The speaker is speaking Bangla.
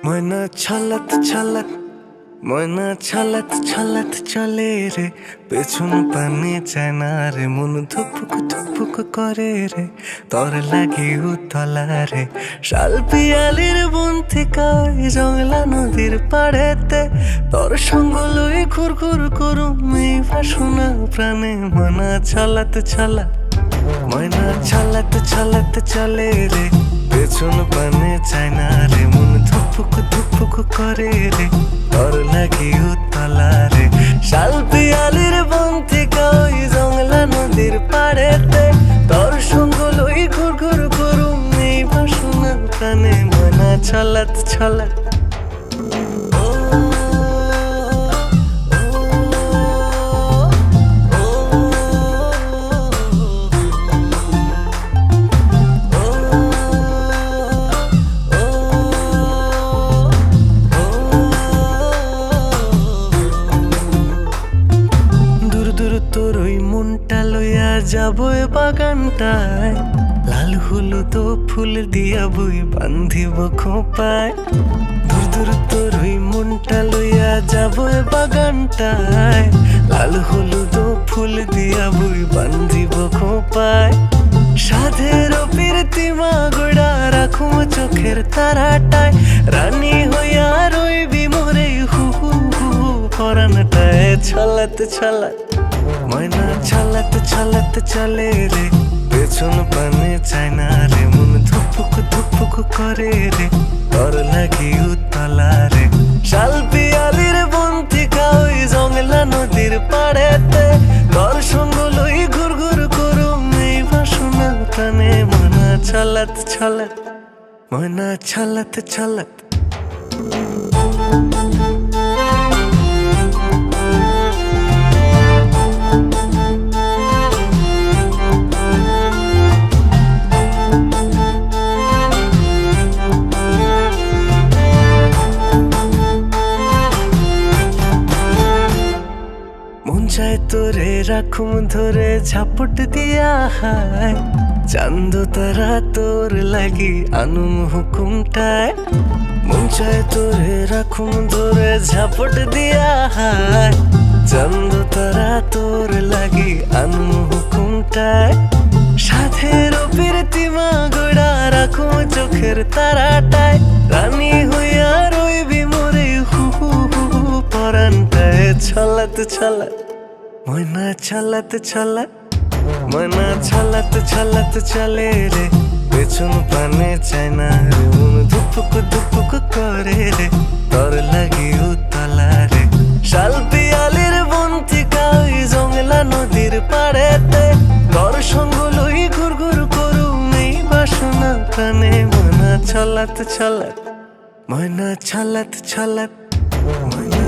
ময়না ছলত ছলত ময়না ছলত ছলত চলে রে, পেছন পানে চায় না রে, মন ধুপুক ধুপুক করে রে, তোর লাগে উতলা রে। শাল পিয়ালির বন থেকে জংলা নদীর পাড়েতে তোর সঙ্গ লই ঘুর ঘুর করুম এই বাসনা প্রাণে। ময়না ছলত ছলত ময়না ছলত ছলত চলে রে, পেছন পানে চায় না রে, মন ধুপুক ধুপুক করে রে, তোর লাগি উতলা রে। শাল পিয়ালির বন থেকে ওই জংলা নদীর পাড়েতে তোর সঙ্গ লই ঘুর ঘুর করুম এই বাসনা প্রাণে। ময়না ছলত ছলত তোর ওই মনটা লইয়া যাবো বাগানটায়, লাল হলুদ ফুল দিয়া বই বান্ধিব খোপায়। দূর দূর তোর ওই মনটা লইয়া যাবো বাগানটায়, লাল হলুদ ফুল দিয়া বই বান্ধিব খোপায়। সাধের প্রীতিমা গোড়া রাখুম চোখের তারাটায়, রানী হইয়া রইবি মোরে হু হু হু পরানটায়। ছলত ছলত ময়না ছলত ছলত চলে রে, পেছন পানে চায় না রে, মন ধুপুক ধুপুক করে রে, তোর লাগি উতলা রে। শাল পিয়ালির বন থেকে ওই জংলা নদীর পাড়েতে তোর সঙ্গ লই ঘুর ঘুর করুম এই বাসনা প্রাণে। ময়না ছলত ছলত ময়না ছলত ছলত চাই তোরে রাখুম ধরে ঝাপট দিয়া হায়, চান্দ তারা তোর লাগি আনুম হুকুমটায়। মন চায় তোরে রাখুম ধরে ঝাপট দিয়া হায়, চান্দ তারা তোর লাগি আনুম হুকুমটায়। সাধের প্রীতিমা গোড়া রাখুম চোখের তারাটায়, রানী হইয়া রইবি মোরে হু হু হু পরানটায়। ছলত ছলত ময়না ছলত ছলত ময়না ছলত ছলত চলে রে, পেছন পানে চায় না রে, মন ধুপুক ধুপুক করে রে, তোর লাগি উতলা রে। শাল পিয়ালির বন থেকে ওই জংলা নদীর পাড়েতে তোর সঙ্গ লই ঘুর ঘুর করুম এই বাসনা প্রাণে। ময়না ছলত ছলত ময়না ছলত ছলত ময়না